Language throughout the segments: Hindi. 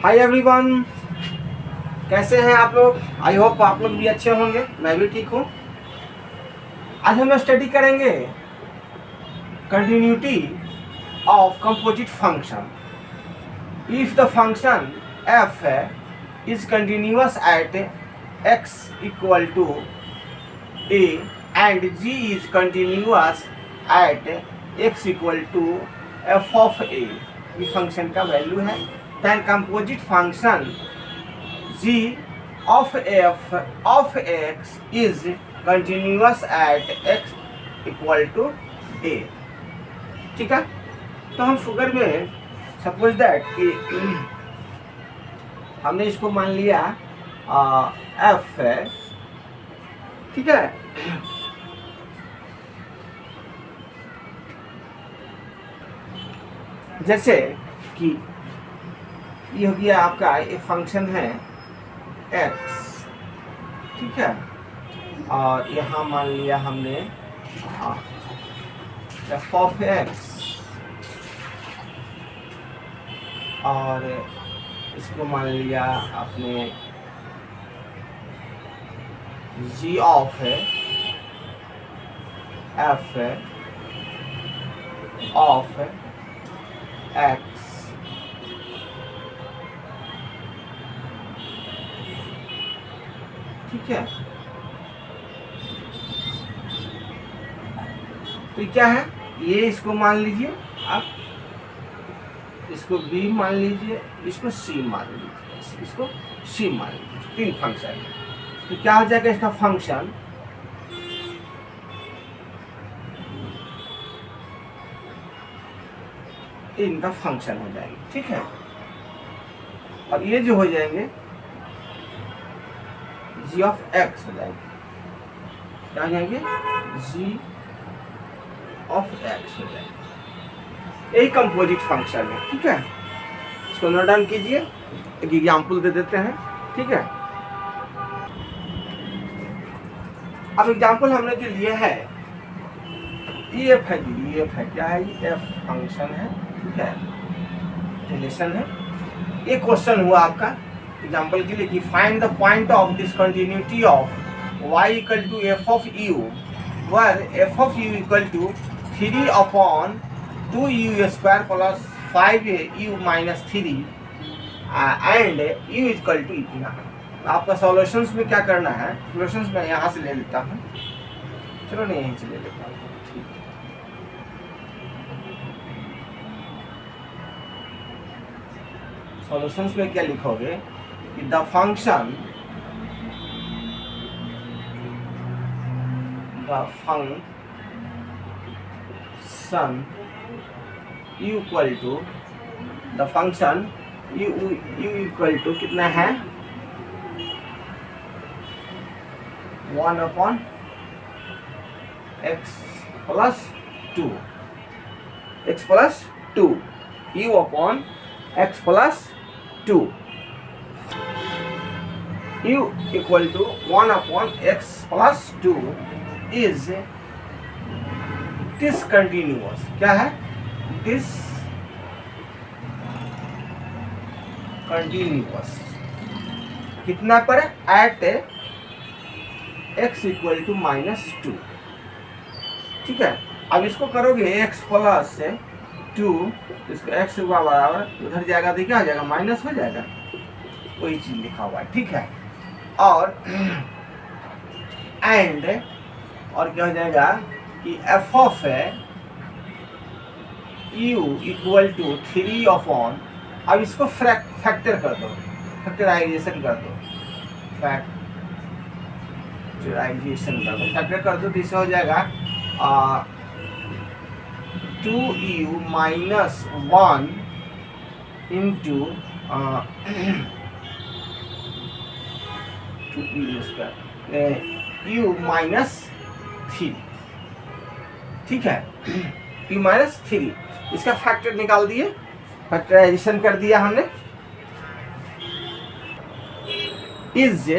हाय एवरीवन, कैसे हैं आप लोग। आई होप आप लोग भी अच्छे होंगे, मैं भी ठीक हूँ। आज हम स्टडी करेंगे continuity of composite function. If the function f is continuous at x equal to a and g is continuous at x equal to f of a, ये फंक्शन का वैल्यू है। Then composite function g of f of x is continuous at x equal to a। ठीक है, तो हम फिगर में सपोज दैट कि हमने इसको मान लिया f है, ठीक है। जैसे कि ये हो गया आपका एक फंक्शन है x, ठीक है, और यहाँ मान लिया हमने f of x और इसको मान लिया आपने g of f of x, ठीक है। तो क्या है ये, इसको मान लीजिए आप, इसको b मान लीजिए, इसको c मान लीजिए, इसको c मान लीजिए, तीन फंक्शन है। तो क्या हो जाएगा इसका फंक्शन, इनका फंक्शन हो जाएंगे, ठीक है। और ये जो हो जाएंगे g of x हो जाएंगे, क्या हो जाएंगे g of x हो जाएंगे। यही कंपोजिट फंक्शन है, ठीक है। इसको नोट डाउन कीजिए, एक एग्जाम्पल दे देते हैं, ठीक है। अब एग्जाम्पल हमने जो लिए है EF है, EF है, क्या है ये f फंक्शन है, ठीक है, रिलेशन है। ये क्वेश्चन हुआ आपका एग्जाम्पल के लिए कि find the point of discontinuity of y equal to f of u where f of u equal to 3/2u square plus 5u minus 3 and u equal to इतना। आपका सॉल्यूशंस में क्या करना है, सॉल्यूशंस में यहाँ से ले लेता हूँ, चलो नहीं यहीं से ले लेता हूँ, ठीक है। सॉल्यूशंस में क्या लिखोगे कि the function u equal to the function u equal to कितना है 1/x plus 2, x plus 2, u upon x plus 2, u equal to 1/x plus 2 is discontinuous. क्या है, डिसकंटिन्यूअस। कितना पर, एट x इक्वल टू -2, ठीक है। अब इसको करोगे x प्लस 2, इसको x हुआ बराबर, उधर जाएगा तो क्या हो जाएगा, माइनस हो जाएगा, वही चीज लिखा हुआ है, ठीक है। और एंड और क्या हो जाएगा कि f of u equal to 3/, अब इसको फैक्टर कर दो, फैक्टराइजेशन कर दो, फैक्टर कर दो, तो इससे हो जाएगा 2u minus 1 into 2u minus 3, ठीक है, u माइनस 3, इसका फैक्टर निकाल दिए, फैक्टराइजेशन कर दिया हमने। Is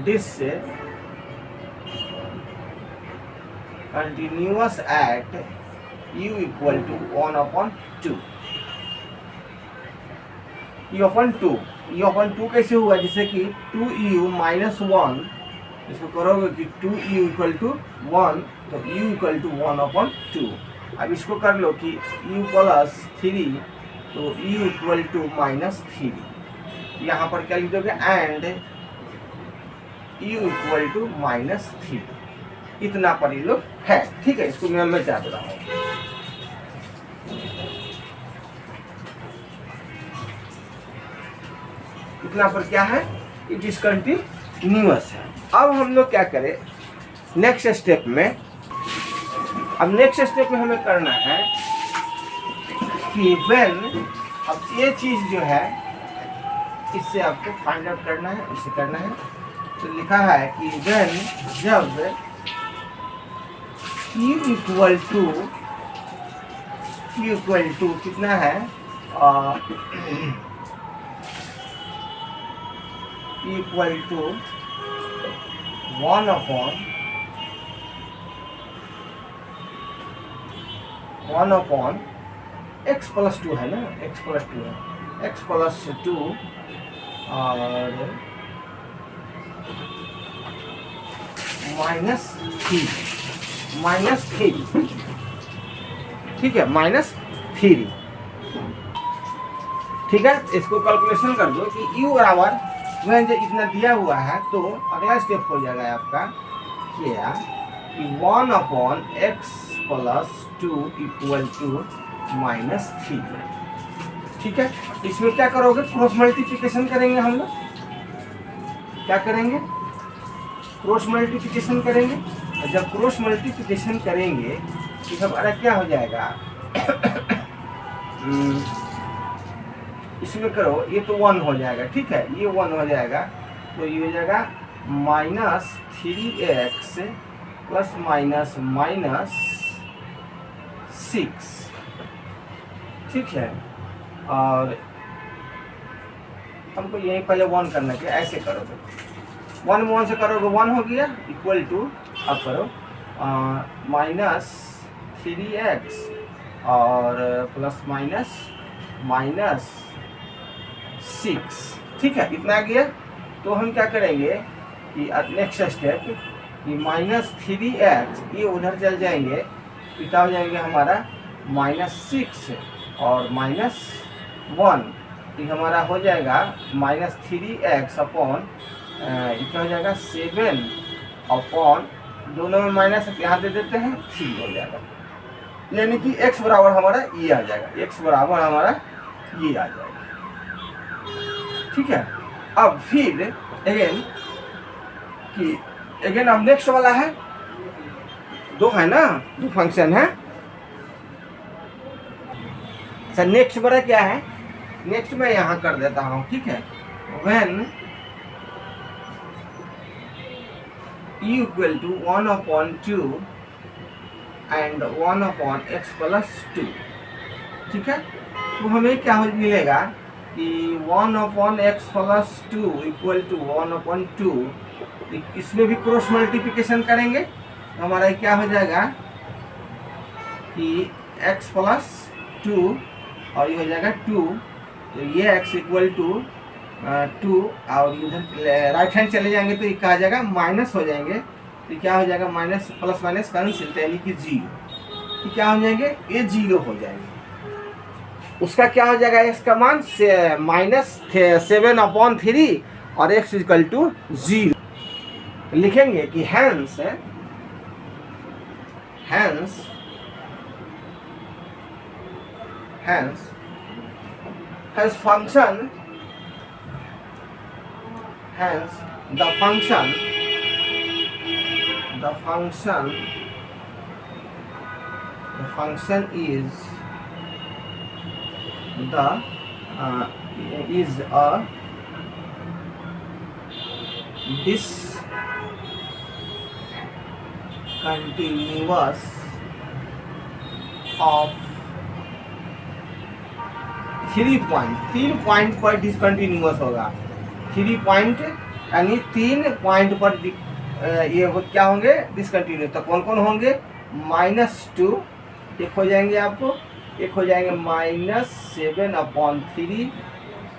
this continuous at u equal to 1/2। u/2 कैसे हुआ, जैसे कि 2u माइनस 1, इसको करोगे कि 2u इक्वल टू 1, तो u इक्वल टू 1/2। अब इसको कर लो कि u प्लस 3, तो u इक्वल टू -3। यहाँ पर क्या लिख दोगे, एंड u इक्वल टू -3। इतना पर ये लोग है, ठीक है। इसको मैं मिटा दे रहा हूँ। इतना पर क्या है, ये डिसकंटिन्यूअस है। अब हम लोग क्या करें नेक्स्ट स्टेप में। अब नेक्स्ट स्टेप में हमें करना है कि व्हेन, अब ये चीज जो है इससे आपको फाइंड आउट करना है, इसे करना है। तो लिखा है कि व्हेन, जब u इक्वल टू कितना है, इक्वल टू 1/(x + 2) है ना, x + 2 है, x + 2 और -3, ठीक है, -3, ठीक है। इसको कैलकुलेशन कर दो कि u बराबर वह जो इतना दिया हुआ है, तो अगला स्टेप हो जाएगा आपका क्या कि 1/(x + 2) इक्वल टू -3, ठीक है। इसमें क्या करोगे, क्रॉस मल्टीप्लिकेशन करेंगे हम लोग। क्या करेंगे, क्रॉस मल्टीप्लिकेशन करेंगे। और जब क्रॉस मल्टीप्लिकेशन करेंगे तो हमारा क्या हो जाएगा इसमें करो, ये तो 1 हो जाएगा, ठीक है, ये 1 हो जाएगा, तो ये हो जाएगा -3x ± -6, ठीक है। और हमको यही पहले 1 करना है, ऐसे करोगे 1 में 1 से करोगे 1 हो गया, इक्वल टू, अब करो -3x और ±6, ठीक है, इतना आ गया। तो हम क्या करेंगे कि नेक्स्ट स्टेप कि -3x, ये उधर चल जाएंगे, क्या हो जाएंगे हमारा -6 और -1, ये हमारा हो जाएगा -3x अपॉन, क्या हो जाएगा 7 अपॉन, दोनों में माइनस यहाँ दे देते हैं, 3 हो जाएगा। यानी कि x बराबर हमारा ये आ जाएगा, x बराबर हमारा ये आ जाएगा, ठीक है। अब फिर अगेन अब नेक्स्ट वाला है, 2 है ना, 2 फंक्शन है। सर नेक्स्ट बड़ा क्या है, नेक्स्ट मैं यहाँ कर देता हूँ, ठीक है। When u equal to 1/2 and 1/(x + 2), ठीक है। तो हमें क्या मिलेगा कि 1/(x + 2) इक्वल टू 1/2, इसमें भी क्रॉस मल्टीप्लिकेशन करेंगे तो हमारा क्या हो जाएगा कि x + 2 और ये हो जाएगा 2, तो ये x इक्वल टू 2, और इधर राइट हैंड चले जाएंगे तो ये क्या आ जाएगा, माइनस हो जाएंगे, तो क्या हो जाएगा, माइनस प्लस माइनस कैंसिल, यानी कि 0, तो क्या हो जाएंगे, ये 0 हो जाएंगे। उसका क्या हो जाएगा, x का मान -7/3 और x इक्वल टू 0। लिखेंगे कि hence function, hence the function is a discontinuous of 3 point पर डिसकंटिन्यूअस होगा। 3 पॉइंट यानी 3 पॉइंट पर ये क्या होंगे, डिसकंटिन्यूअस। तो कौन कौन होंगे, -2, एक हो जाएंगे आपको, एक हो जाएंगे -7/3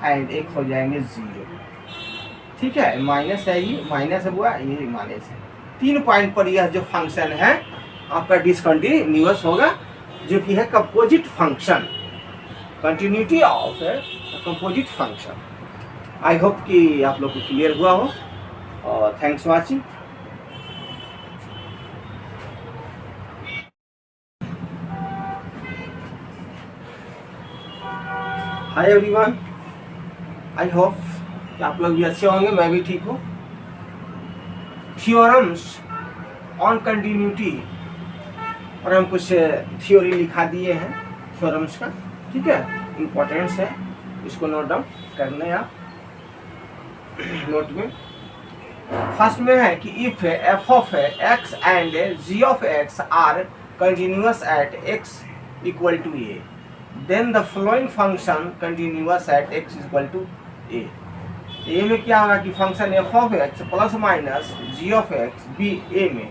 एंड एक हो जाएंगे 0। ठीक है, माइनस है, ये माइनस हुआ, ये माइनस है। 3 पॉइंट पर यह जो फंक्शन है आपका डिसकंटिन्यूअस होगा, जो कि है composite function, continuity of composite function. I hope कि आप लोग को क्लियर हुआ हो, और thanks for watching. Hi everyone, I hope कि आप लोग भी अच्छे होंगे, मैं भी ठीक हूँ। थ्योरम्स ऑन कंटिन्यूटी, और हम कुछ थ्योरी लिखा दिए हैं थ्योरम्स का, ठीक है, इम्पोर्टेंस है, इसको नोट डाउन करने आप नोट में। फर्स्ट में है कि if f of x and g of x are continuous at x equal to a, then the following function continuous at x equal to a. A में क्या होगा कि function f of x plus minus g of x, B A में,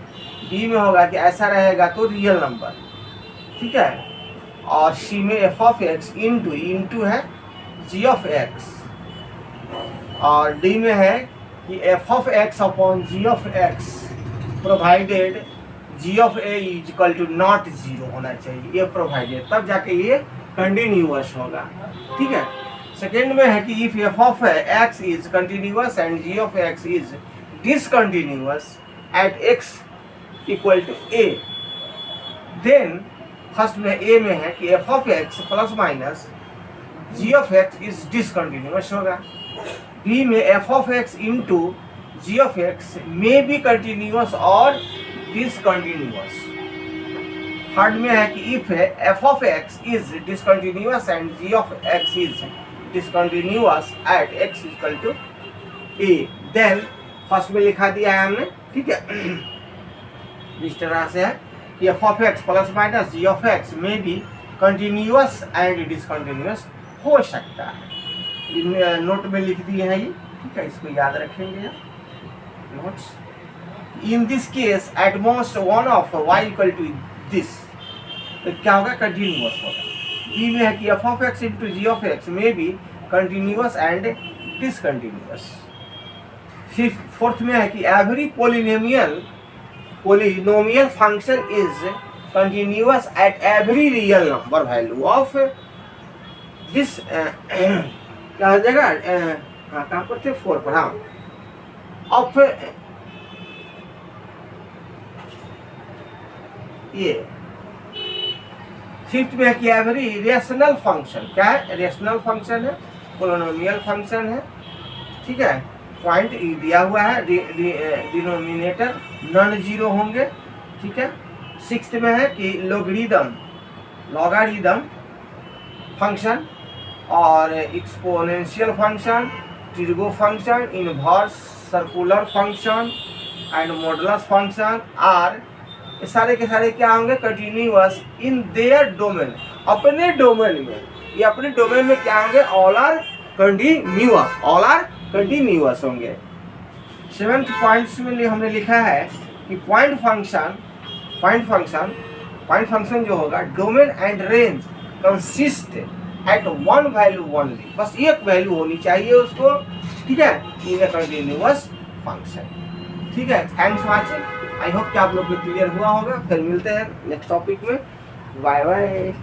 बी में होगा कि ऐसा रहेगा तो रियल नंबर, ठीक है, और सी में एफ ऑफ एक्स इंटू है जी ऑफ एक्स, और डी में है कि f of x upon g of x provided g of a is equal to not 0 होना चाहिए, ये प्रोवाइडेड, तब जाके ये कंटिन्यूअस होगा, ठीक है। सेकेंड में है कि if f of x is continuous and g of x is discontinuous at x equal to a, then first में ए में है कि f of x plus minus g of x is discontinuous होगा। बी में f of x into g of x may be continuous और डिसकंटिन्यूअस। थर्ड में है कि if f of x is discontinuous and g of x is discontinuous at x equal to a, then first में लिखा दिया है हमने, ठीक है, इस तरह से है कि f of x plus minus g of x में भी कंटिन्यूअस एंड डिसकंटिन्यूअस हो सकता है। नोट में लिख दिए हैं ये, ठीक है, इसको याद रखेंगे notes. In this case at most one of y equal to this, तो क्या होगा, कंटिन्यूअस होगा। बी में है कि f of x into g of x में भी कंटिन्यूअस एंड डिसकंटिन्यूअस। फोर्थ में है कि every polynomial function is continuous at every real number value of this, क्या हो जाएगा, हाँ कहाँ पर थे, 4 पर, हाँ, ऑफ ये। फिफ्थ में है कि एवरी रेशनल फंक्शन, क्या है, रेशनल फंक्शन है, पोलिनोमियल फंक्शन है, ठीक है, पॉइंट दिया हुआ है, डिनोमिनेटर नॉन जीरो होंगे, ठीक है। सिक्स्थ में है कि लॉगरिदम फंक्शन और exponential function, trigo function, inverse circular function and modulus function are, सारे के सारे क्या होंगे, कंटिन्यूअस इन देयर डोमेन, अपने डोमेन में, ये अपने डोमेन में क्या होंगे, ऑल आर कंटिन्यूअस होंगे। 7th पॉइंट्स में हमने लिखा है कि पॉइंट फंक्शन जो होगा, domain and range consist at one value only, बस एक वैल्यू होनी चाहिए उसको, ठीक है, ये कंटिन्यूअस फंक्शन, ठीक है। Thanks for watching, I hope कि आप लोग को क्लियर हुआ होगा। फिर मिलते हैं नेक्स्ट टॉपिक में, बाय बाय।